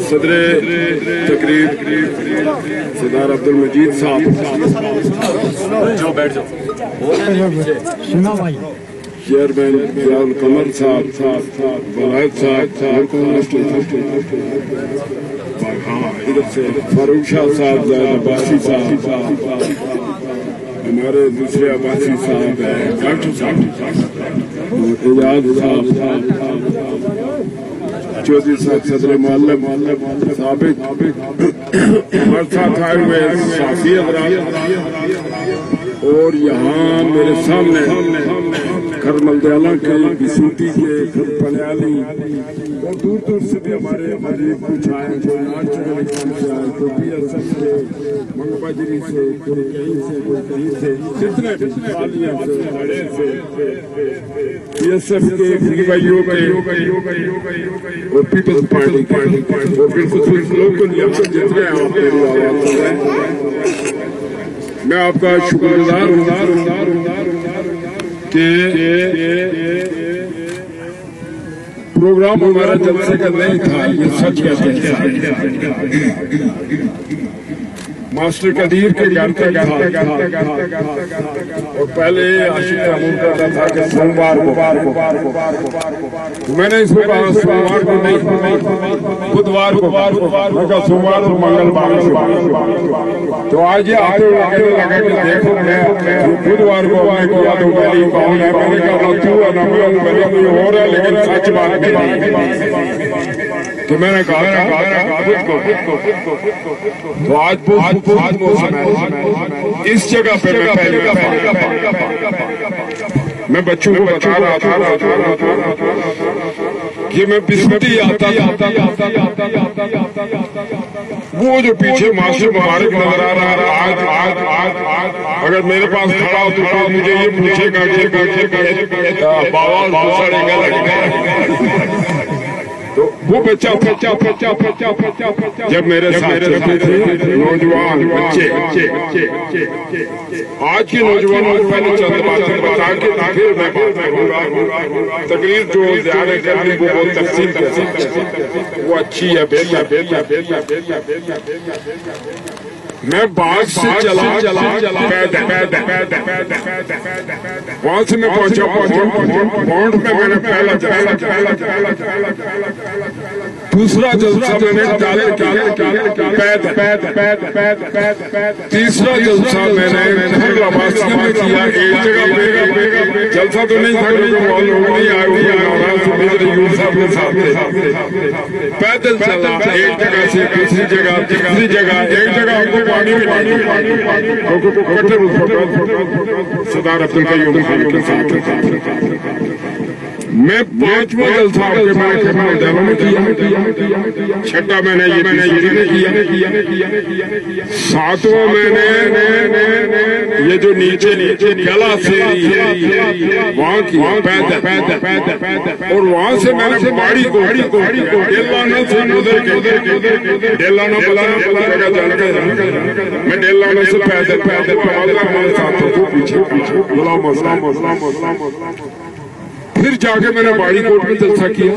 सदर तकरीब सरदार अब्दुल मजीद साहब, जो बैठ जाओ, चेयरमैन फियाल कमर साहब, वलायत साहब, इधर से फारूक शाह साहब, अब्बासी साहब, हमारे दूसरे अब्बासी साहब हैं, डॉक्टर साहब, एजाज साहब, चौधरी साहब, सदर मोहल्लम साबिक, हमारे साथ आए हुए साथी हजरात, और यहाँ मेरे सामने करमल दयाला के, बिसूती के, पनियाली और दूर दूर से भी हमारे मरीज कुछ आए, कोई नाचने से आए, कोई BSF से, मंगबाजरी से, कोई कहीं से, कोई कहीं से, जितने वालिया से, बड़े से, BSF के भाइयों के और पीपल्स पार्टी के और बिल्कुल लोकल जितने आप मेरी आवाज सुन रहे हैं, मैं आपका शुक्रगुजार हूँ कि प्रोग्राम हमारा जलसे का नहीं था, ये सच कहते हैं। मास्टर कदीर के घर पे था और पहले आशिक महमूद कहता था कि सोमवार को, मैंने इसको कहा सोमवार को नहीं, बुधवार को, मैं कहा सोमवार और मंगलवार को। तो आज ये आते हुए लगा कि देखो मैं बुधवार को आए को याद वली कौन है, मैंने कहा तू है ना मैं वली कोई और है, लेकिन सच बात नहीं। तो मैंने कहा तो आज इस जगह पे मैं बच्चों को बता रहा था कि मैं बिस्कुटी आता वो जो पीछे मास्टर मुबारक नजर आ रहा है, आज अगर मेरे पास खड़ा हो तो मुझे ये पूछेगा कि बाबा तो वो बच्चा जब मेरे साथ नौजवान बच्चे आज के नौजवानों को पहले चंद बातें बता के फिर मैं बात करूंगा। तकरीर जो ज़्यादा करनी वो बहुत तफसील के साथ वो अच्छी है, बेहतर। मैं बाग से चला वहां से मैं पहुंचा पौंड में मैंने पहला दूसरा जलसा मैंने तीसरा जलसा मैंने में किया। एक जगह जलसा तो नहीं था क्योंकि लोग नहीं आए हुए के साथ पैदल चला, एक जगह से दूसरी जगह एक जगह हमको पानी सरदार अब्दुल कयूम खान के साथ मैं 5वां जलसा मैंने में किया, छठा मैंने ये किया, 7वां मैंने ये जो नीचे गला से वहाँ किया पैदल, और वहाँ से मैंने बाड़ी को डेलाना से गुजर के डेलाना बुलाना मैं डेलाना से पैदल हमारे साथ पीछे गुलाम फिर जाके मैंने बाड़ी कोट में जलसा किया,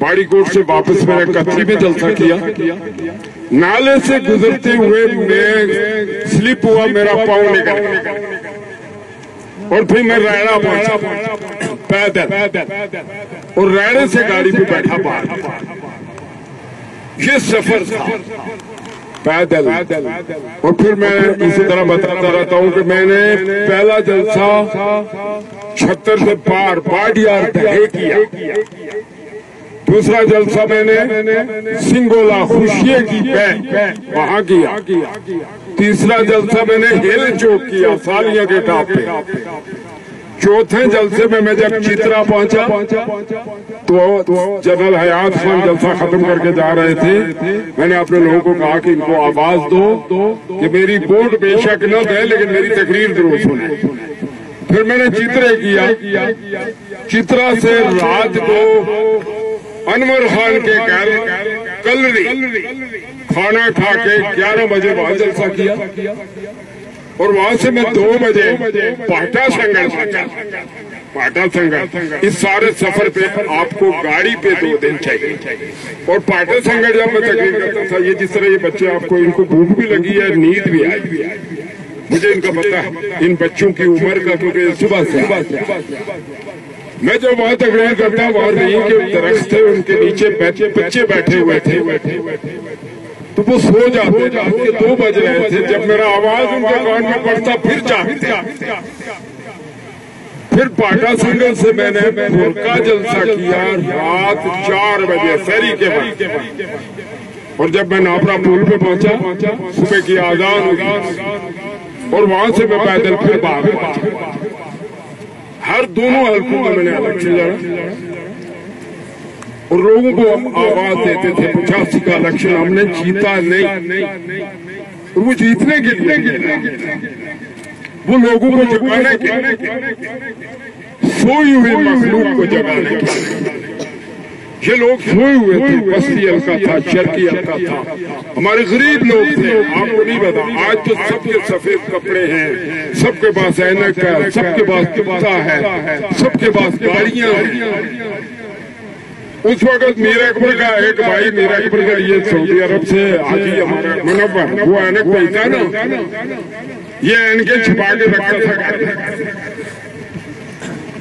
बाड़ी कोट से वापस मैंने कतरी में जलसा किया। नाले से गुजरते हुए मैं स्लिप हुआ, मेरा पाँव निकल और फिर मैं रैड़ा पहुंचा पैदल और रैड़े से गाड़ी पे बैठा बाहर। ये सफर था पैदल। और फिर मैं इसी तरह बताता रहता हूँ कि मैंने पहला जलसा 76 से पार बाडियार दहे किया, दूसरा जलसा मैंने सिंगोला खुशिये की वहां किया, तीसरा जलसा मैंने हिल चौक किया सालिया के टाप पे, चौथे जलसे में मैं जब चित्रा पहुंचा तो जनरल हयात खान जलसा खत्म करके जा रहे थे। मैंने अपने लोगों को कहा कि इनको आवाज दो कि मेरी बोर्ड बेशक न दे लेकिन मेरी तकरीर जरूर सुने। फिर मैंने चित्रे किया, चित्रा से रात को अनवर खान के घर कलरी खाना खा के 11 बजे वहां जलसा किया और वहां से मैं 2 बजे पाटा संघर्ष पाटा संगत, इस सारे सफर पे आपको गाड़ी पे 2 दिन चाहिए। और पाटा संगत जब मैं तकरीर करता था, ये जिस तरह ये बच्चे आपको, इनको भूख भी लगी है, नींद भी आई, मुझे इनका पता है इन बच्चों की उम्र का, क्योंकि सुबह से मैं जब वहां तकरीर करता, वहां नीम के दरख्त थे, उनके नीचे बच्चे बैठे हुए थे, तो वो सो जाते, रात के 2 बज रहे थे, जब मेरा आवाज उनके कान में पड़ता फिर जागते। फिर पाटा संगत से मैंने बुरका जलसा किया रात 4 बजे सहरी के बाद। और जब मैं नापरा पुल पे पहुंचा, सुबह की आजान हुई और वहां से मैं पैदल फिर भाग पहुंचा। हर दोनों हल्कों में मैंने अलग से लड़ा और लोगों को हम आवाज देते थे। 85 का इलेक्शन हमने जीता नहीं, और वो जीतने के लिए वो लोगों को जगाने के, सोई हुई मखलूक को जगाने के। ये लोग सोए हुए थे, बस्ती हल्का था, चरकी हल्का था, हमारे गरीब लोग थे। आपको नहीं पता, आज तो सबके सफेद कपड़े हैं, सबके पास ऐनक है, सबके पास कुत्ता है, सबके पास गाड़ियां हैं। उस वक्त मीर अकबर का एक भाई, मीर अकबर का ये सऊदी अरब से हाजी हमारा मुनव्वर, वो ऐनक भेजता ना, ये ऐनके छिपा के रखता था।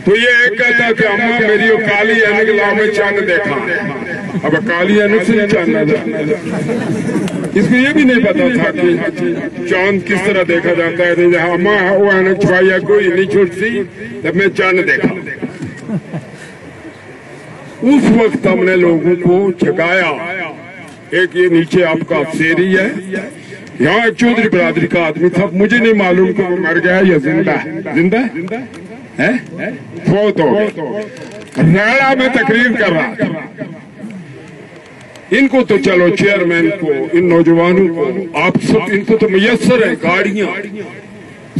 तो ये एक कहता कि अम्मा मेरी वो काली ऐनक लाओ, मैं चांद देखा। अब काली ऐनक से चांद था, इसको ये भी नहीं पता था कि चांद किस तरह देखा जाता है। जहाँ अम्मा वो ऐनक छुपाई कोई नहीं छूटती, तब मैं चांद देखा। उस वक्त हमने लोगों को जगाया। एक ये नीचे आपका शेरी है, यहाँ एक चौधरी बरादरी का आदमी था, मुझे नहीं मालूम कि वो मर गया या जिंदा है। जिंदा है, फोत हो रैड़ा में तकरीर कर रहा था। इनको तो चलो चेयरमैन को, इन नौजवानों को, आप सब इनको तो मुयस्सर है, गाड़ियां,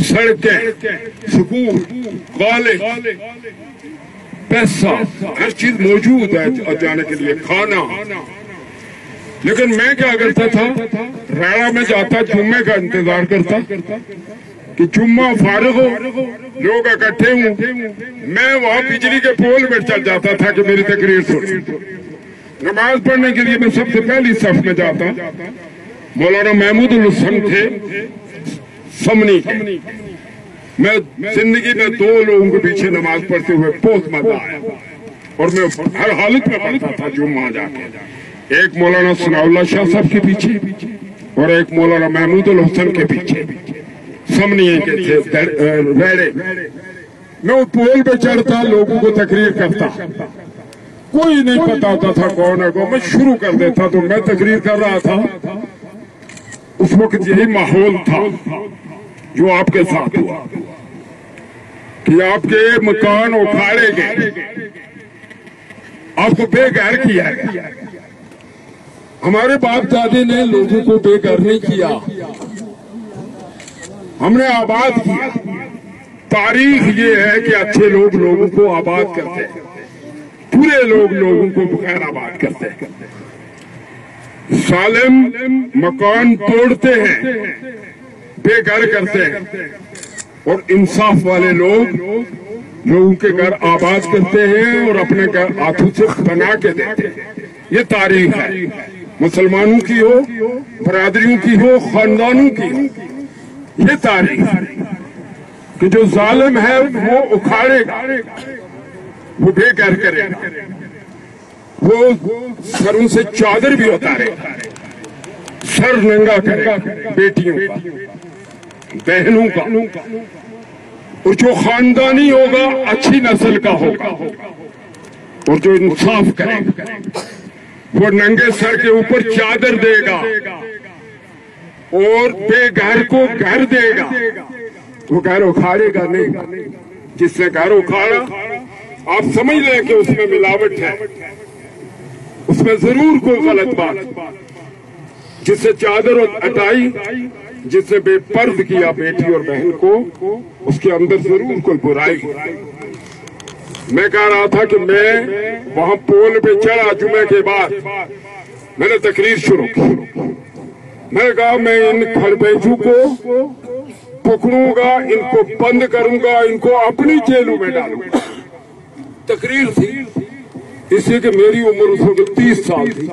सड़कें, स्कूल, कॉलेज, पैसा, हर चीज मौजूद है जाने के लिए, खाना। लेकिन मैं क्या करता था, रैड़ा में जाता, जुम्मे का इंतजार करता कि जुम्मा फारिग हो, लोग इकट्ठे हों, मैं वहां बिजली के पोल में चल जाता था कि मेरी तकरीर सुन। नमाज पढ़ने के लिए मैं सबसे पहली सफ में जाता। मौलाना महमूद उल हसन थे समनी के। मैं जिंदगी में 2 लोगों के पीछे नमाज पढ़ते हुए बहुत मजा आया, और मैं हर हालत में पढ़ता था जुम्मा जाके। एक मौलाना सनाउल्लाह शाह साहब के पीछे और एक मौलाना महमूद उल हसन के पीछे, समनिए के थे रेड़े। मैं उस पोल पे चढ़ता, लोगों को तकरीर करता, कोई नहीं पता होता था कौन है कौन। मैं शुरू कर देता, तो मैं तकरीर कर रहा था। उस वक्त यही माहौल था जो आपके साथ हुआ कि आपके मकान उखाड़े गए, आपको बेघर किया गया। हमारे बाप दादे ने लोगों को बेघर नहीं किया, हमने आबाद किया। तारीख ये है कि अच्छे लोग लोगों को आबाद करते हैं, पूरे लोग लोगों को बगैर आबाद करते हैं। सालिम मकान तोड़ते हैं, बेघर करते हैं, और इंसाफ वाले लोग लोगों के घर आबाद करते हैं और अपने घर हाथों से बना के देते हैं। ये तारीख है, मुसलमानों की हो, बरादरियों की हो, खानदानों की हो। ये तारीख कि जो जालिम है वो उखाड़ेगा, वो बेघर करेगा, वो सरों से चादर भी उतारेगा, सर नंगा करेगा बेटियों का, बहनों का। और जो खानदानी होगा अच्छी नस्ल का होगा, और जो इंसाफ करेगा वो नंगे सर के ऊपर चादर देगा और बेघर को घर देगा। वो घर उखाड़ेगा नहीं। जिसने घर उखाड़ा आप समझ लें कि उसमें मिलावट है, उसमें जरूर कोई गलत बात। जिससे चादर हटाई, जिससे बेपर्द किया बेटी और बहन को, उसके अंदर जरूर कोई बुराई। मैं कह रहा था कि मैं वहां पोल पे चढ़ा, जुमे के बाद मैंने तकरीर शुरू की। मैंने कहा मैं इन खड़बैजू को पकड़ूंगा, इनको बंद करूंगा, इनको अपनी जेलों में डालूंगा। तकरीर थी, इसलिए कि मेरी उम्र उस वक्त 30 साल थी।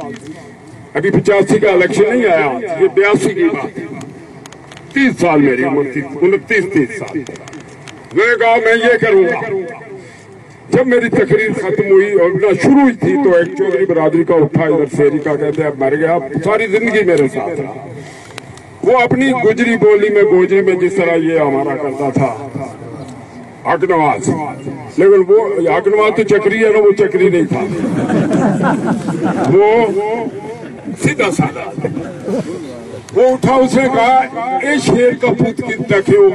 अभी 85 का इलेक्शन नहीं आया, ये 82 की बात है। 30 साल मेरी उम्र थी, 29-30 साल। मैंने कहा मैं ये करूंगा। जब मेरी तकरीर खत्म हुई और ना शुरू हुई थी तो एक चौधरी बरादरी का उठा इधर शेरी का, कहते हैं मर गया, सारी जिंदगी मेरे साथ रहा। वो अपनी गुजरी बोली में गोजरी में जिस तरह ये हमारा करता था हकनवाज, लेकिन वो हकनवाज तो चक्री है ना, वो चक्री नहीं था, वो सीधा साधा। वो उठा, उसने कहा ए शेर का पूत कितना क्यों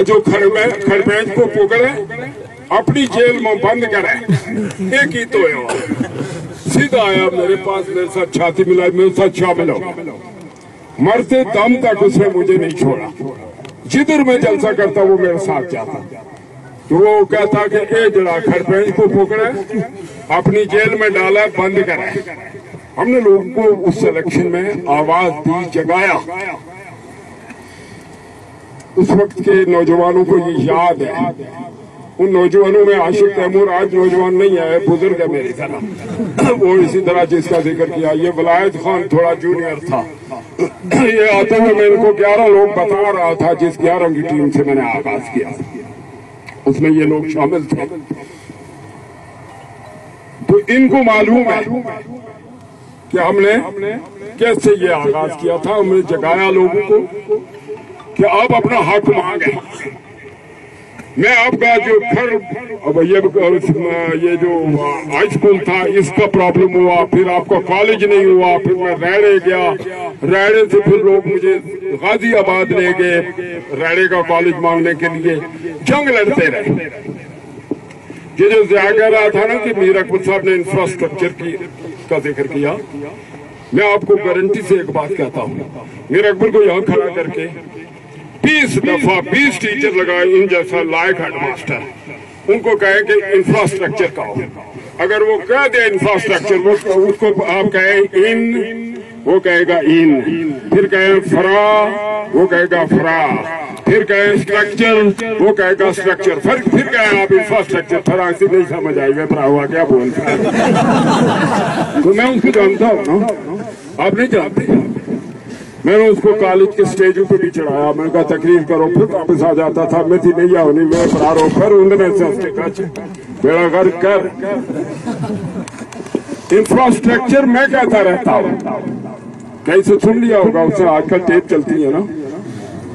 जो खड़बैंच को पुकरे अपनी जेल में बंद करे, एक ही तो है। सीधा आया मेरे पास, मेरे साथ छाती मिलाई, मेरे साथ शामिल हो। मरते दम तक उसने मुझे नहीं छोड़ा। जिधर मैं जलसा करता वो मेरे साथ जाता। तो वो कहता कि ए जड़ा खड़बैंच को पकड़े अपनी जेल में डाला, बंद करे। हमने लोगों को उस इलेक्शन में आवाज दी, जगाया। उस वक्त के नौजवानों को ये याद है। उन नौजवानों में आशिक तैमूर आज नौजवान नहीं है, बुजुर्ग है मेरी तरह। वो इसी तरह जिसका जिक्र किया, ये वलायत खान थोड़ा जूनियर था। ये आते हुए मेरे को 11 लोग बता रहा था, जिस 11 की टीम से मैंने आगाज किया उसमें ये लोग शामिल थे। तो इनको मालूम है कि हमने कैसे ये आगाज किया था। हमने जगाया लोगों को कि आप अपना हक मांगे। मैं आपका जो घर, अब ये जो हाई स्कूल था इसका प्रॉब्लम हुआ, फिर आपका कॉलेज नहीं हुआ, फिर मैं रैड़े गया, रैड़े से फिर लोग मुझे गाजियाबाद ले गए रैड़े का कॉलेज मांगने के लिए। जंग लड़ते रहे। ये जो ज़िया कह रहा था ना कि मीर अकबर साहब ने इंफ्रास्ट्रक्चर का जिक्र किया, मैं आपको गारंटी से एक बात कहता हूँ, मीर अकबर को यहाँ खड़ा करके 20 दफा 20 टीचर लगाए इन जैसा लायक हेडमास्टर, उनको कहे कि इंफ्रास्ट्रक्चर का हो। अगर वो कह दे इंफ्रास्ट्रक्चर, उसको आप कहे इन, वो कहेगा इन, फिर कहे फरा, वो कहेगा फरा, फिर कहे स्ट्रक्चर, वो कहेगा स्ट्रक्चर, फिर कहे आप इंफ्रास्ट्रक्चर। फरा से नहीं समझ आएगा फरा हुआ क्या बोलता है। तो मैं उसको जानता हूँ ना, आप नहीं जानते। मैंने उसको कॉलेज के स्टेजों पे भी चढ़ाया, मैंने कहा तकरीर करो, फिर वापस आ जाता था। मैं थी नहीं आओ नहीं, मैं फरारो कर उंदने से बेड़ा घर कर। इंफ्रास्ट्रक्चर मैं कहता रहता हूँ, कहीं से सुन लिया होगा, उससे आजकल टेप चलती है ना।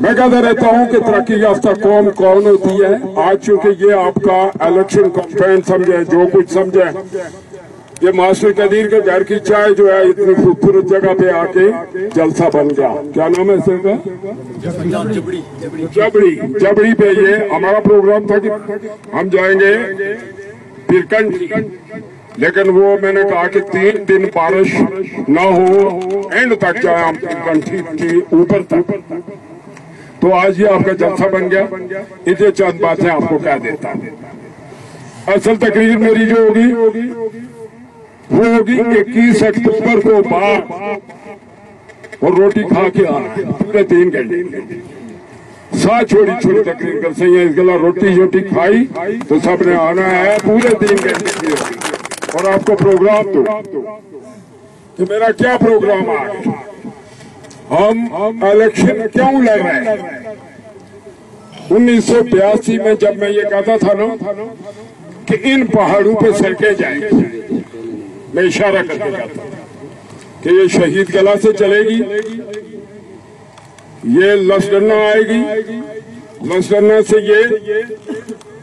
मैं कहता रहता हूँ कि तरक्की याफ्ता कौम कौन होती है। आज चूंकि ये आपका इलेक्शन कैंपेन समझे, जो कुछ समझे, ये मास्टर कदीर के घर की चाय जो है इतनी खूबसूरत जगह पे आके जलसा बन गया। क्या नाम है इसका? जबड़ी पे ये हमारा प्रोग्राम था कि हम जाएंगे पीरकंठी, लेकिन वो मैंने कहा कि 3 दिन बारिश ना हो, एंड तक जाए हम पीरकंठी की ऊपर तक। तो आज ये आपका जलसा बन गया। इतने चंद बातें आपको कह देता हूं। असल तकरीर मेरी जो होगी वो होगी 21 अक्टूबर को बाप और रोटी खा के आना पूरे 3 घंटे। 7 छोटी छोटी तकरीर कर सही है। इस गला रोटी खाई तो सबने आना है पूरे 3 घंटे की रोटी। और आपको प्रोग्राम तो मेरा क्या प्रोग्राम आ गया। हम इलेक्शन क्यों लड़ रहे हैं? 1982 में जब मैं ये कहता था ना कि इन पहाड़ों पे सड़कें जाएंगी, मैं इशारा करके कहता कि ये शहीद कला से चलेगी, ये लसडन्ना आएगी, लसडन्ना से ये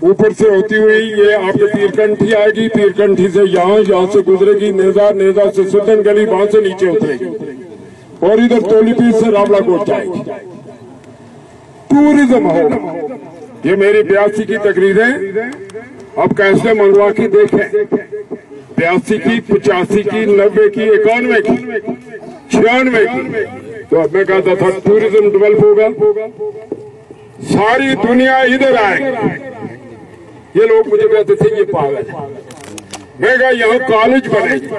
ऊपर से होती हुई ये आपके पीरकंठी आएगी, पीरकंठी से यहाँ से गुजरेगी, नेजा से सुल्तान गली, वहां से नीचे उतरेगी और इधर तोलीपीर से रावला कोट जाएगी। टूरिज्म होगा। ये मेरी 82 की तकरीरें अब कैसे मंगवा के देखें। 82 की, 85 की, 90 की, 91 की, 96 की। तो मैं कहता था टूरिज्म डेवलप होगा, सारी दुनिया इधर आएगी। ये लोग मुझे कहते थे ये पागल है। मैं कहा यहाँ कॉलेज बनेगी,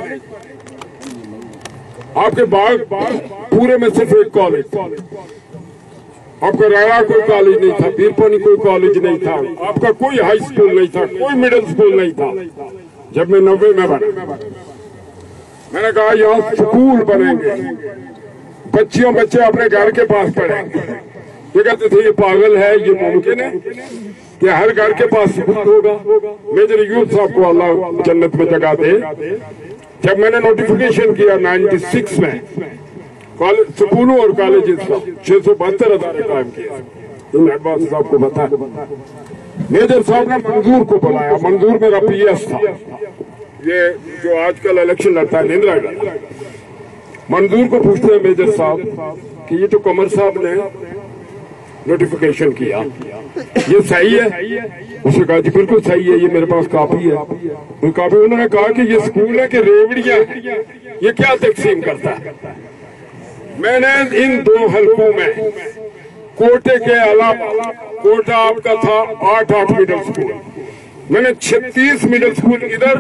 आपके बाग पूरे में सिर्फ एक कॉलेज, आपका राया कोई कॉलेज नहीं था, पीरपानी कोई कॉलेज नहीं था, आपका कोई हाई स्कूल नहीं था, कोई मिडिल स्कूल नहीं था। जब मैं 90 में बना, मैंने कहा यहाँ स्कूल बनेंगे, बच्चे अपने घर के पास पढ़ेंगे। ये कहते थे ये पागल है, ये मुमकिन है कि हर घर के पास स्कूल होगा। मेजर यूथ साहब को अल्लाह जन्नत में जगह दे। जब मैंने नोटिफिकेशन किया 96 में, स्कूलों और कॉलेजेस का 672 अदारे कायम किए। हेडमास्टर साहब को बता, मेजर साहब ने मंजूर को बुलाया। मंजूर मेरा PS था, ये जो आजकल इलेक्शन लड़ता है निंद्रा। मंजूर को पूछते हैं मेजर साहब कि ये तो कमर साहब ने नोटिफिकेशन किया, ये सही है? उसने कहा जी बिल्कुल सही है, ये मेरे पास कापी है। वो कापी, उन्होंने कहा कि ये स्कूल है कि रेवड़ियां, ये क्या तकसीम करता है? मैंने इन 2 हलकों में कोटे के अलावा, कोटा आपका था 8 मिडिल स्कूल, मैंने 36 मिडिल स्कूल इधर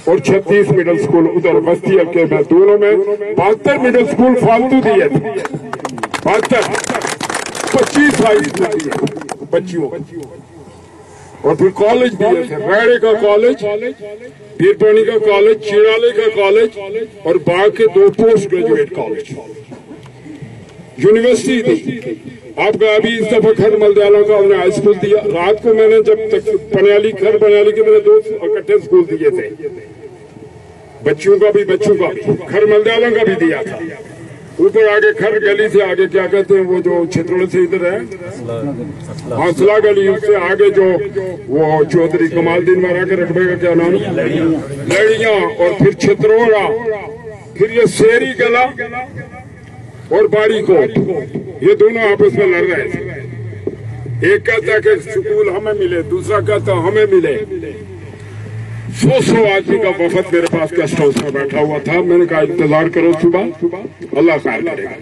और 36 मिडिल स्कूल उधर, बस्ती हल्के में दोनों में 72 मिडिल स्कूल फालतू दिए थे। 25 हाई स्कूल दिए बच्चियों, और फिर कॉलेज दिए थे। रायड़े का कॉलेज, पीरपानी का कॉलेज, चिराले का कॉलेज और बाग के 2 पोस्ट ग्रेजुएट कॉलेज, यूनिवर्सिटी दी। आपका अभी इस दफा खर मलदयालों का हमने हाई स्कूल दिया। रात को मैंने जब तक पनियाली खर पनियाली के मैंने 2 इकट्ठे स्कूल दिए थे, बच्चों का भी खर मलदयालों का भी दिया था। ऊपर आगे खर गली से आगे क्या कहते हैं वो जो क्षेत्रों से इधर है, हौसला गली, उससे आगे जो वो चौधरी कमालदीन महाराज के रकबे का क्या नाम, लड़ियां, और फिर छित्रोड़ा, फिर ये शेरी गला और बाड़ी कोट, ये दोनों आपस में लड़ रहे थे। एक कहता कि स्कूल हमें मिले, दूसरा कहता हमें मिले। 100 आदमी का वफद मेरे पास गेस्ट हाउस में बैठा हुआ था। मैंने कहा इंतजार करो, सुबह अल्लाह खैर करेगा।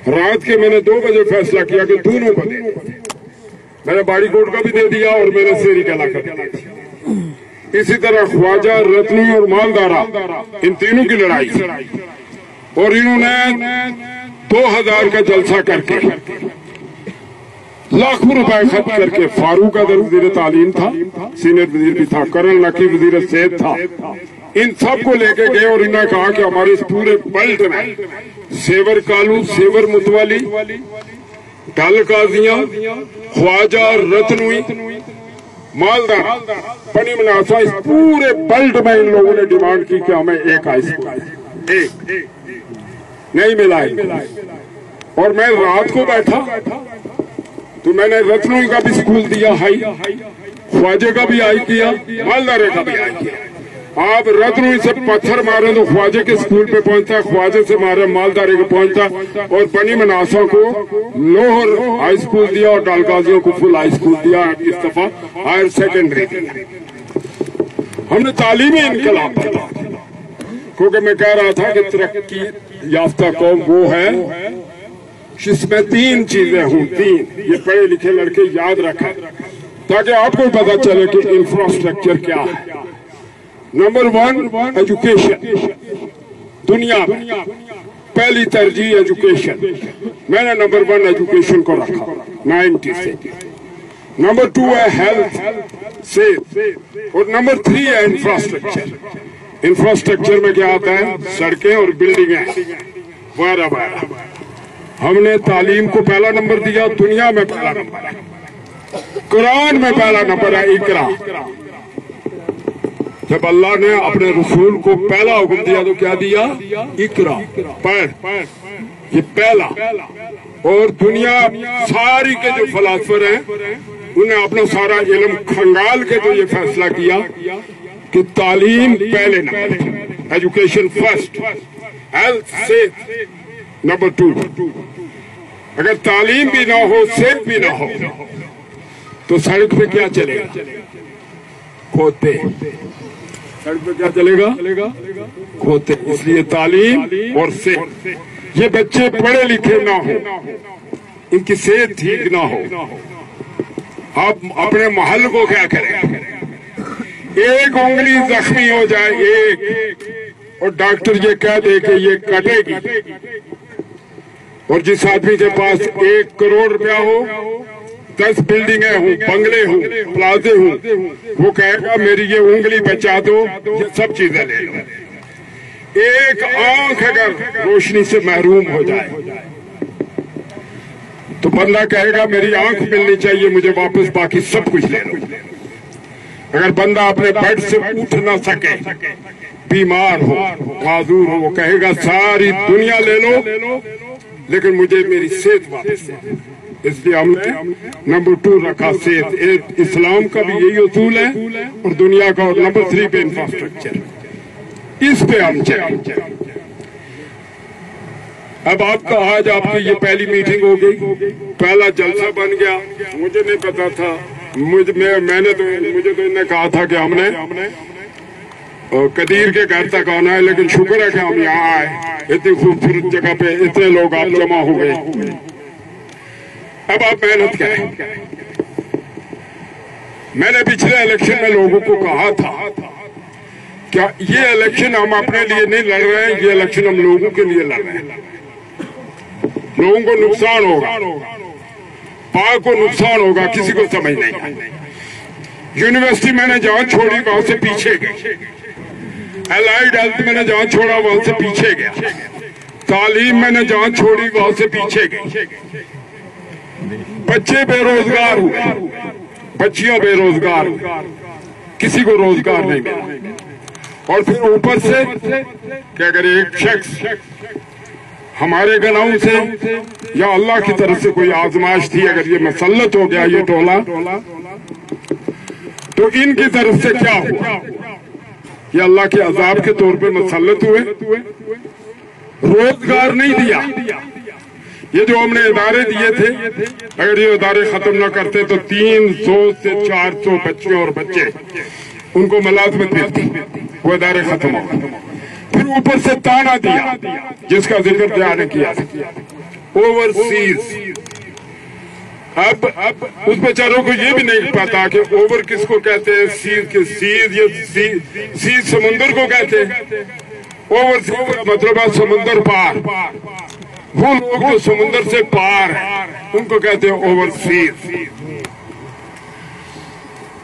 रात के मैंने 2 बजे फैसला किया कि दोनों को दे। मैंने बाड़ी कोट का भी दे दिया और मैंने शेरी गला का दे दिया। इसी तरह ख्वाजा, रत्नी और मालदारा, इन तीनों की लड़ाई, और इन्होंने 2000 का जलसा करके, लाखों रुपए खर्च करके, फारूक अदर वजीर तालीम था, सीनियर वजीर भी था, कर्नल नकीब वजीर सेहत था, इन सब को लेके गए और इन्होंने कहा कि हमारे इस पूरे बेल्ट में सेवर कालू, सेवर मुतवाली, डल काजियां, ख्वाजा, रतनुई, मालदार, बनी मनासा, इस पूरे बेल्ट में इन लोगों ने डिमांड की कि हमें एक हाई स्कूल, एक नहीं मिला। और मैं रात को बैठा तो मैंने रत्नोई का भी स्कूल दिया हाई, ख्वाजे का भी हाई किया, मालदारे का भी हाई किया। आप रत्नोई से पत्थर मारे तो ख्वाजे के स्कूल पे पहुंचता, ख्वाजे से मारे मालदारे को पहुंचता, और बनी मनासा को लोहर हाई स्कूल दिया और डालगाजियों को फुल हाई स्कूल दिया, इस दफा हायर सेकेंडरी दिया। हमने तालीमी इनकलाब किया, क्योंकि मैं कह रहा था कि तरक्की याफ्ता कौम वो है जिसमें 3 चीजें हों, 3, ये पढ़े लिखे लड़के याद रखें ताकि आपको पता चले कि इंफ्रास्ट्रक्चर क्या है। नंबर 1 एजुकेशन, दुनिया में पहली तरजीह एजुकेशन। मैंने नंबर 1 एजुकेशन को रखा 90 से। नंबर 2 है हेल्थ, सेफ, और नंबर 3 है इंफ्रास्ट्रक्चर। इंफ्रास्ट्रक्चर में क्या आता है? सड़कें और बिल्डिंगें वगैरह। हमने तालीम को पहला नंबर दिया, दुनिया में पहला नंबर है, कुरान में पहला नंबर है इकरा। जब अल्लाह ने अपने रसूल को पहला हुक्म दिया तो क्या दिया? इकरा, पढ़, ये पहला। और दुनिया सारी के जो फलासफर हैं उन्हें अपना सारा इल्म खंगाल के तो ये फैसला किया कि तालीम पहले number, education first, health safe number 2। अगर तालीम भी ना हो, सेफ भी ना हो, तो सड़क पे क्या चलेगा? खोते। सड़क पे क्या चलेगा? खोते। इसलिए तालीम और सेफ, ये बच्चे पढ़े लिखे ना हो, इनकी सेहत ठीक ना हो, आप अपने महल को क्या करें? एक उंगली जख्मी हो जाए, एक, और डॉक्टर ये कह दे कि ये कटेगी, और जिस आदमी के पास 1 करोड़ रुपया हो, 10 बिल्डिंगें हो, बंगले हो, प्लाजे हो, वो कहेगा मेरी ये उंगली बचा दो, ये सब चीजें ले लो। एक आंख अगर रोशनी से महरूम हो जाए तो बंदा कहेगा मेरी आंख मिलनी चाहिए, मुझे वापस बाकी सब कुछ ले लो। अगर बंदा अपने बेड से उठ ना सके, बीमार हो, माजूर हो, वो कहेगा सारी दुनिया ले लो लेकिन मुझे मेरी सेहत वापस दे। इसलिए हमने नंबर 2 रखा सेहत। इस्लाम का भी यही उसूल है और दुनिया का। और नंबर 3 पे इंफ्रास्ट्रक्चर, इस पे हम चले। अब आपका आज आपकी ये पहली मीटिंग हो गई, पहला जलसा बन गया। मुझे नहीं पता था, मुझे तो इन्हें कहा था कि हमने कदीर के घर तक आना है, लेकिन शुक्र है कि हम यहाँ आए। इतनी खूबसूरत जगह पे इतने लोग आप जमा हो गए। अब आप मेहनत करें। मैंने पिछले इलेक्शन में लोगों को कहा था क्या ये इलेक्शन हम अपने लिए नहीं लड़ रहे हैं, ये इलेक्शन हम लोगों के लिए लड़ रहे हैं। लोगों को नुकसान होगा, पाक को नुकसान होगा, किसी को समझ नहीं आई। यूनिवर्सिटी मैंने जहां छोड़ी वहां से पीछे गई, एलाइड हेल्थ मैंने जहां छोड़ा वहां से पीछे गया, तालीम मैंने जहां छोड़ी वहां से पीछे गई। बच्चे बेरोजगार हुए, बच्चियां बेरोजगार हुई, किसी को रोजगार नहीं मिला। और फिर ऊपर से कि अगर एक शख्स हमारे गनाहों से या अल्लाह की तरफ से कोई आजमाइश थी, अगर ये मसल्लत हो गया ये टोला, तो इनकी तरफ से क्या हुआ? ये अल्लाह के अजाब के तौर पे मसल्लत हुए, रोजगार नहीं दिया। ये जो हमने इदारे दिए थे, अगर ये इदारे खत्म न करते तो 300 से 400 बच्चे और बच्चे उनको मुलाजमत मिलती, वो इदारे खत्म हो गए। फिर ऊपर से ताना दिया जिसका जिक्र ध्यान ने किया, ओवरसीज। अब उस बेचारों को ये भी नहीं पता कि ओवर किसको कहते हैं, सीज के सीज, ये सीज समुंदर को कहते हैं। ओवरसीज का मतलब है समुंदर पार। वो लोग जो समुंदर से पार है उनको कहते हैं ओवरसीज।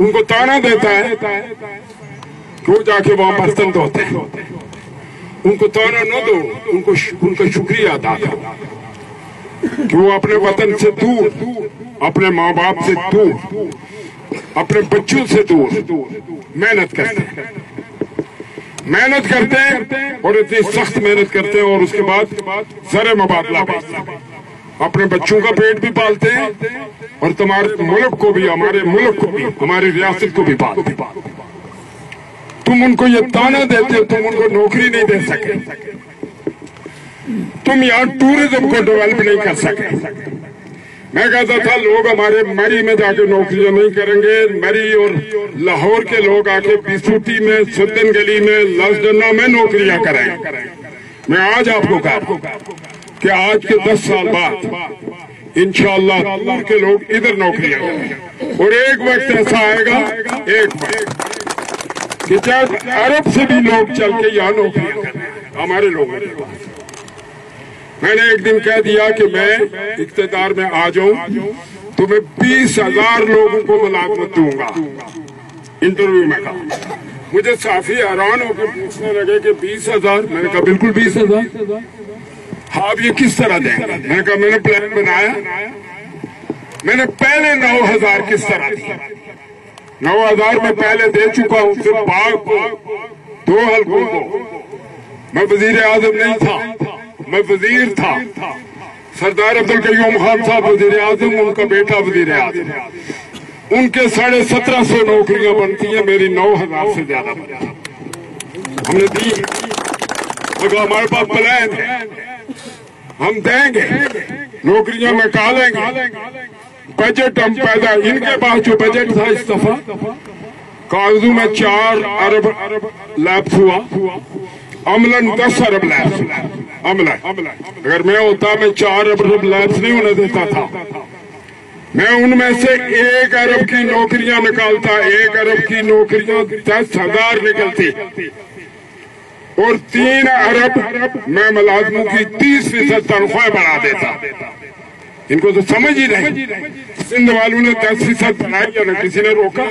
उनको ताना देता है कि वो जाके वहां बर्तन धोते हैं। उनको ताना न दो, उनका शुक्रिया अदा करो कि वो अपने वतन से दूर, अपने माँ बाप से दूर, अपने बच्चों से दूर मेहनत करते हैं, मेहनत करते हैं और इतनी सख्त मेहनत करते हैं और उसके बाद ज़र मुबादला बेचते हैं, अपने बच्चों का पेट भी पालते हैं और तुम्हारे मुल्क को भी, हमारे मुल्क को भी, हमारी रियासत को भी पालते हैं। तुम उनको ये ताना देते हो, तुम उनको नौकरी नहीं दे सके, तुम यहाँ टूरिज्म को डेवलप नहीं कर सके। मैं कहता था लोग हमारे मरी में जाके नौकरियां नहीं करेंगे, मरी और लाहौर के लोग आके बीसूटी में, सुल्तान गली में, लसडन्ना में नौकरियां करेंगे। मैं आज आपको कहा कि आज के 10 साल बाद इंशाअल्लाह दूर के लोग इधर नौकरियां करेंगे और एक वक्त ऐसा आएगा, एक वक्त कि जब अरब से भी लोग चल के यहाँ नौकरियां करें हमारे लोगों के पास। मैंने एक दिन कह दिया कि मैं इख्तियार में आ जाऊं तो मैं 20,000 लोगों को मुलाजमत दूंगा। इंटरव्यू में कहा, मुझे काफी हैरान होकर पूछने लगे कि 20,000। मैंने कहा बिल्कुल 20,000। हाँ, अब ये किस तरह देंगे? मैंने कहा मैंने प्लान बनाया, मैंने पहले 9,000 किस तरह दिया। 9,000 में पहले दे चुका हूं, सिर्फ बाग को, 2 हल्कों को। मैं वजीर आजम नहीं था, मैं वजीर था। सरदार अब्दुल कयूम खान साहब वजीर आजम, उनका बेटा वजीर आजम, उनके 1750 नौकरियां बनती हैं, मेरी 9,000 से ज्यादा हमने दी। अगर हमारे पास प्लान है, हम देंगे, नौकरियां निकालेंगे, बजट हम पैदा। इनके पास जो बजट था इस दफा कागजों में 4 अरब लैब्स हुआ, अमलन 10 अरब लैब्स अमलन। अगर मैं होता मैं 4 अरब लैब्स नहीं होने देता था, मैं उनमें से 1 अरब की नौकरियां निकालता। 1 अरब की नौकरियां 10,000 निकलती। और 3 अरब मैं मुलाजमों की 30% तनख्वाह बढ़ा देता। इनको तो समझ ही नहीं। सिंध वालों ने 10% बढ़ाई या न किसी ने रोका,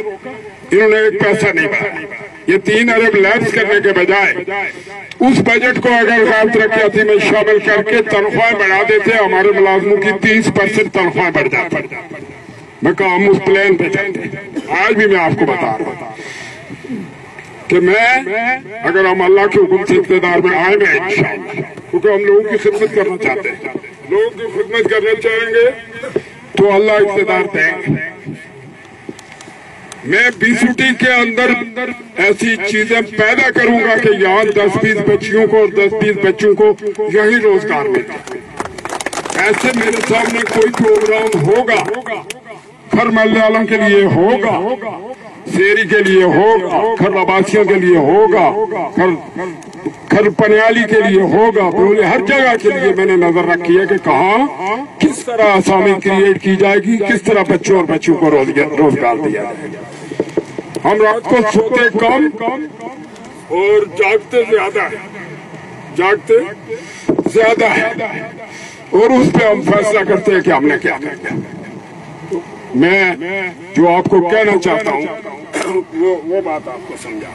इन्होंने एक पैसा नहीं बढ़ाया। ये 3 अरब लैप्स करने के बजाय उस बजट को अगर गैर तरक्याती में शामिल करके तनख्वाह बढ़ा देते, हमारे मुलाजमों की 30% तनख्वाह बढ़ जाती। मैं कहा हम उस प्लान पे चलते। आज भी मैं आपको बता रहा हूँ कि मैं अगर हम अल्लाह के हुक्म से इक़्तिदार में आएंगे इंशाअल्लाह, क्योंकि हम लोगों की खिदमत करना चाहते हैं, लोगों की खिदमत करना चाहेंगे तो अल्लाह इक़्तिदार देंगे। मैं बीसूटी के अंदर ऐसी चीजें पैदा करूंगा कि यहाँ 10-20 बच्चियों को और 10-20 बच्चों को यही रोजगार मिले। ऐसे मेरे सामने कोई प्रोग्राम होगा, खर मलयालम के लिए होगा, शेरी के लिए होगा, खर आबासियों के लिए होगा, खर पनियाली के लिए होगा, बोले हर जगह के लिए मैंने नजर रखी है कि कहाँ किस तरह आसामी क्रिएट की जाएगी, किस तरह बच्चों और बच्चों को रोजगार दिया जाएगा। हम रात को सोते कम और जागते ज्यादा है और उस पे हम फैसला करते हैं कि हमने क्या करना। मैं जो आपको कहना चाहता हूँ वो बात आपको समझा।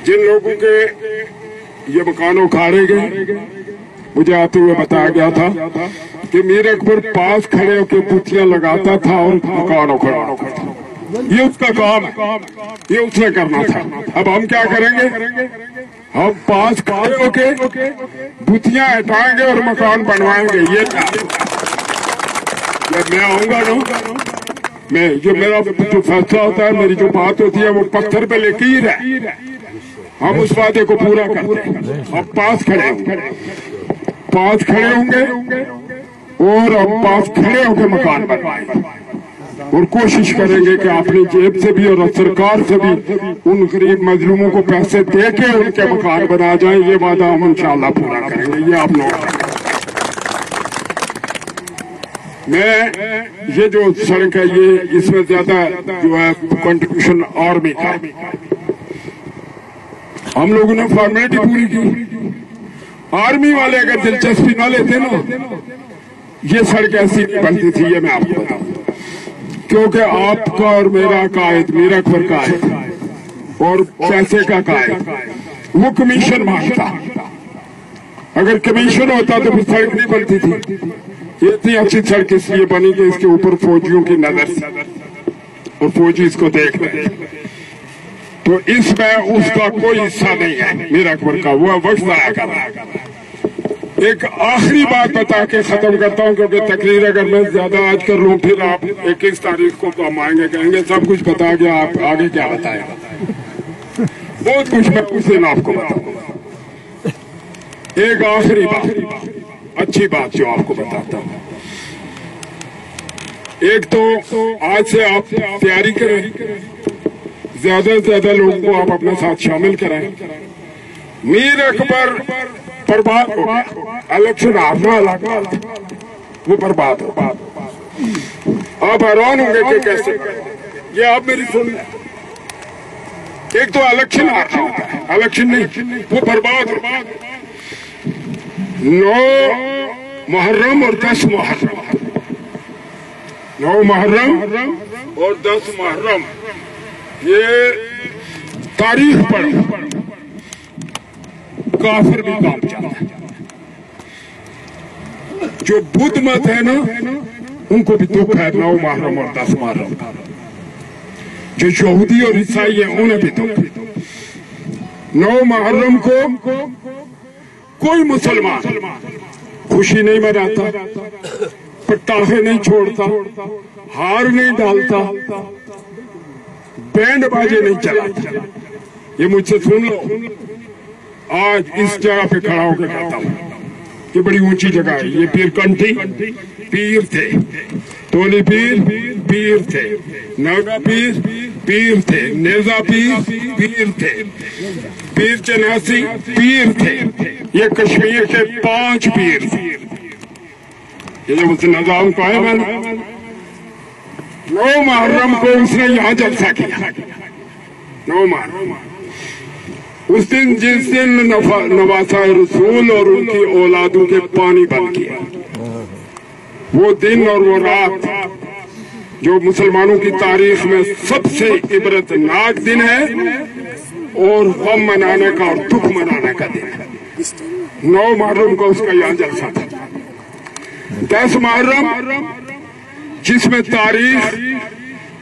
जिन लोगों के ये मकान उखाड़े गए, मुझे आते हुए बताया गया था कि मीर अकबर पास खड़े होकर पुथियां लगाता था और मकान उखाड़ा था। ये उसका काम है, ये उसने करना था। अब हम क्या करेंगे? हम पास खड़े होके बुतियां हटाएंगे और मकान बनवाएंगे। ये जब मैं आऊंगा ना, मैं जो मेरा जो फैसला होता है, मेरी जो बात होती है, वो पत्थर पे लकीर है। हम उस वादे को पूरा करते हैं। अब पास खड़े होंगे और अब पास खड़े होकर मकान बनवाएंगे और कोशिश करेंगे कि अपनी जेब से भी और सरकार से भी उन गरीब मजलूमों को पैसे दे के उनके मकान बना जाए। ये वादा हम इंशाअल्लाह पूरा करेंगे। ये आप लोग, मैं ये जो सड़क है, ये इसमें ज्यादा जो है कंट्रीब्यूशन आर्मी का। हम लोगों ने फॉर्मेलिटी पूरी की। आर्मी वाले अगर दिलचस्पी न लेते ना, ये सड़क ऐसी नहीं बनती थी। ये मैं आपको बताऊं, क्योंकि आपका और मेरा कायद, मीर अकबर कायद और पैसे का कायद, वो कमीशन मांगता। अगर कमीशन होता तो फिर सड़क नहीं बनती थी। ये इतनी अच्छी सड़क इसलिए बनी कि इसके ऊपर फौजियों की नजर और फौजी इसको देख रहे हैं। तो इसमें उसका कोई हिस्सा नहीं है मीर अकबर का, वो वक्त जाया कर रहा है। एक आखिरी बात बता के खत्म करता हूँ, क्योंकि तकरीर अगर मैं ज्यादा आज कर लूँ फिर आप 21 तारीख को तो हम आएंगे, कहेंगे सब कुछ बता गया, आप आगे क्या बताएगा। बहुत कुछ मैं उस दिन आपको बताऊंगा। एक आखिरी बात, अच्छी बात जो आपको बताता हूँ। एक तो आज से आप तैयारी करें, ज्यादा से ज्यादा लोगों को आप अपने साथ शामिल कराएं। मीर अकबर बर्बाद हो गया, इलेक्शन हारना लगा, वो बर्बाद हो। आप हैरान होंगे कि कैसे। ये आप मेरी सुन, एक तो इलेक्शन हारना होता है, इलेक्शन नहीं, वो बर्बाद हो। 9 मुहर्रम और 10 मुहर्रम, 9 मुहर्रम और 10 मुहर्रम, ये तारीख पढ़ो, काफिर भी कांप जाता है। जो बुद्ध मत है ना, उनको भी दुख है 9 मुहर्रम और 10 मुहर्रम का। जो यहूदी और ईसाई है उन्हें भी दुख। 9 मुहर्रम को कोई मुसलमान खुशी नहीं मनाता, पटाखे नहीं छोड़ता, हार नहीं डालता, बैंड बाजे नहीं चलाता। ये मुझसे सुन लो, आज इस जगह पे खड़ा होकर कहता हूँ, ये बड़ी ऊंची जगह है। ये पीरकंठी पीर थे, तोली पीर थे, नगा पीर थे, नेजा पीर थे, पीर चनासी पीर थे। ये कश्मीर के 5 पीर थे। ये जो मुझसे निजाम कायम है ना, 9 मुहर्रम को उसने यहाँ जलसा किया। 9 मुहर्रम उस दिन जिस दिन नवासा रसूल और उनकी औलादों के पानी बंद किया, वो दिन और वो रात जो मुसलमानों की तारीख में सबसे इबरतनाक दिन है और गम मनाने का और दुख मनाने का दिन है। 9 मुहर्रम को उसका यहाँ जलसा था। 10 मुहर्रम जिसमें तारीख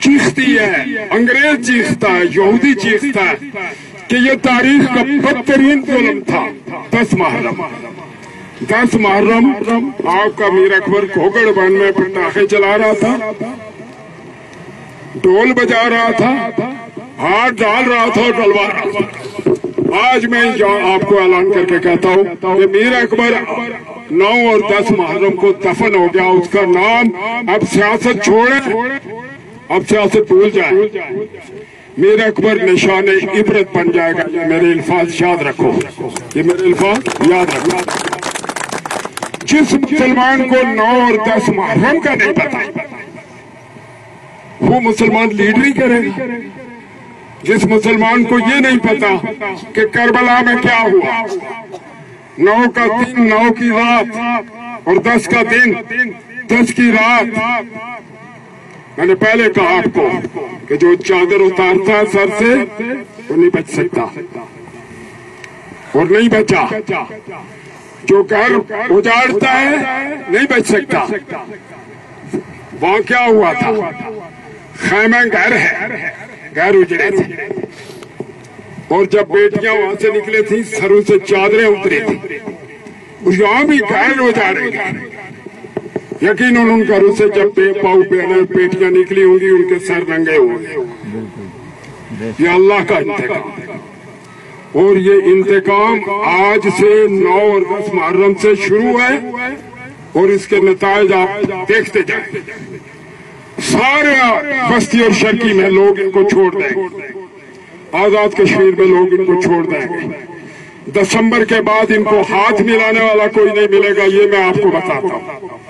चीखती है, अंग्रेज चीखता है, यहूदी चीखता है कि ये तारीख का बदतरीन जुल्म था। 10 मुहर्रम आपका मीर अकबर घोगड़ वन में पटाखे चला रहा था, ढोल बजा रहा था, हाथ डाल रहा था और डलवा रहा था। आज मैं आपको ऐलान करके कहता हूँ कि मीर अकबर 9 और 10 मुहर्रम को दफन हो गया। उसका नाम अब सियासत छोड़े, अब सियासत भूल जाए। मीर अकबर निशान इबरत बन जाएगा। ये मेरे अल्फाज याद रखो, ये मेरे अल्फाज याद रखो। जिस मुसलमान को 9 और 10 मुहर्रम का नहीं पता वो मुसलमान लीड नहीं करेगा। जिस मुसलमान को ये नहीं पता कि करबला में क्या हुआ, 9 का दिन, 9 की रात और 10 का दिन, 10 की रात। मैंने पहले कहा आपको कि जो चादर उतारता है सर से वो नहीं बच सकता और नहीं बचा। जो घर उजाड़ता है नहीं बच सकता। वहां क्या हुआ था? खैमे घर है, घर उजड़े थे और जब बेटियां वहां से निकले थी सरों से चादरें उतरी थी। यहाँ भी घर उजाड़े गए। यकीनन उन घरों से जब बेपाऊ बेटियां निकली होंगी उनके सर नंगे होंगे। ये अल्लाह का इंतकाम और ये इंतकाम आज से 9 और 10 मुहर्रम से शुरू है और इसके नतायज आप देखते जाए। सारे बस्ती और शर्की में लोग इनको छोड़ देंगे, आजाद कश्मीर में लोग इनको छोड़ देंगे। दिसंबर के बाद इनको हाथ मिलाने वाला कोई नहीं मिलेगा, ये मैं आपको बताता हूँ।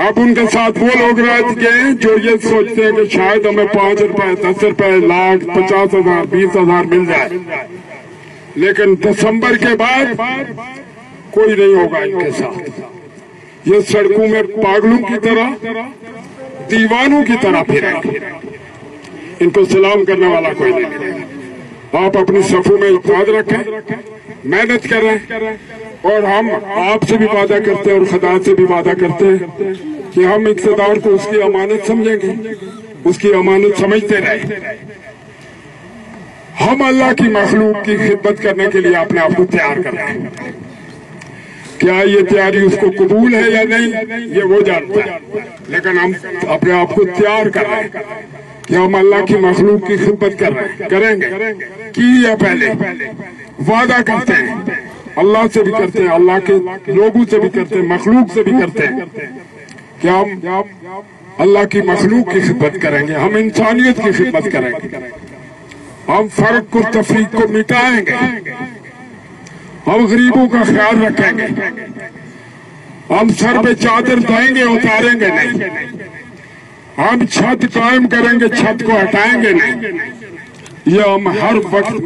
अब उनके साथ वो लोग रह गए जो ये सोचते हैं कि शायद हमें 5 रुपए, 10 रुपए, लाख, 50,000, 20,000 मिल जाए, लेकिन दिसंबर के बाद कोई नहीं होगा इनके साथ। ये सड़कों में पागलों की तरह, दीवानों की तरह फिरेंगे। इनको सलाम करने वाला कोई नहीं मिलेगा। आप अपनी सफों में इत्तेहाद रखें, मेहनत करें और हम आपसे भी वादा करते हैं और खुदा से भी वादा करते हैं कि हम इक़्तिदार को उसकी अमानत समझेंगे, उसकी अमानत समझते रहे। हम अल्लाह की मखलूक की खिदमत करने के लिए अपने आप को तैयार कर रहे हैं। क्या ये तैयारी उसको कबूल है या नहीं ये वो जानता है, लेकिन हम अपने आप को तैयार कर रहे हैं कि हम अल्लाह की मखलूक की खिदमत कर रहे हैं, करेंगे। की या पहले वादा करते हैं, अल्लाह से भी करते हैं, अल्लाह के लोगों से भी करते हैं, मखलूक से भी करते हैं कि हम अल्लाह की मखलूक की खिदमत करेंगे, हम इंसानियत की खिदमत करेंगे, हम फर्क को तफरीक को मिटाएंगे, हम गरीबों का ख्याल रखेंगे, हम सर पे चादर देंगे, उतारेंगे नहीं, हम छत कायम करेंगे, छत को हटाएंगे नहीं। ये हम हर वक्त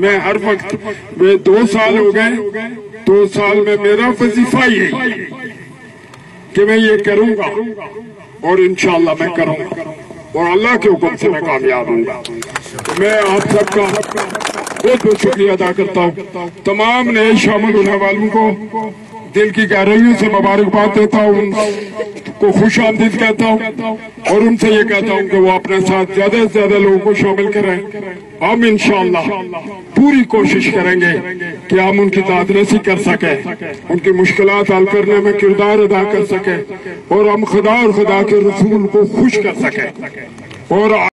में 2 साल हो गए, 2 साल में मेरा वजीफा ये कि मैं ये करूंगा और इंशाअल्लाह मैं करूंगा और अल्लाह के हुक्म से मैं कामयाब हूंगा। मैं आप सबका बहुत बहुत शुक्रिया अदा करता हूँ। तमाम नए शामिल होने वालों को दिल की गहराइयों से मुबारकबाद देता हूँ, उनको खुश आमदीद कहता हूँ और उनसे ये कहता हूँ कि वो अपने साथ ज्यादा से ज्यादा लोगों को शामिल करें। हम इंशाअल्लाह पूरी कोशिश करेंगे कि हम उनकी तादरसी कर सके, उनकी मुश्किलात हल करने में किरदार अदा कर सके और हम खुदा और खुदा के रसूल को खुश कर सके और